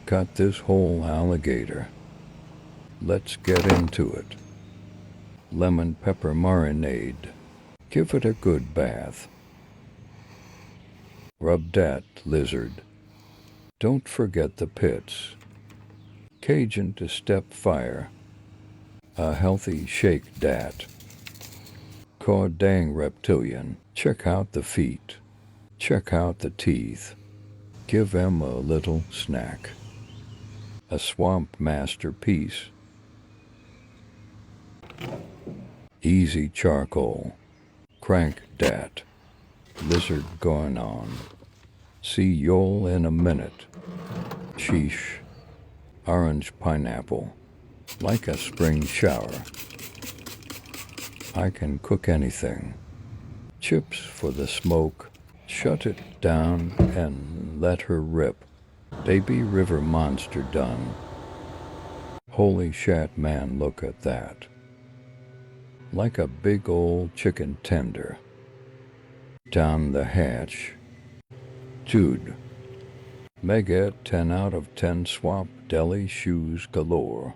cut this whole alligator. Let's get into it. Lemon pepper marinade. Give it a good bath. Rub that lizard. Don't forget the pits. Cajun to step fire. A healthy shake dat. Caw dang reptilian. Check out the feet. Check out the teeth. Give 'em a little snack. A swamp masterpiece. Easy charcoal. Crank dat. Lizard going on. See y'all in a minute. Sheesh. Orange pineapple. Like a spring shower. I can cook anything. Chips for the smoke. Shut it down and let her rip. Baby river monster done. Holy shat man, look at that. Like a big old chicken tender. Down the hatch. Dude. Mega 10 out of 10 swamp deli shoes galore.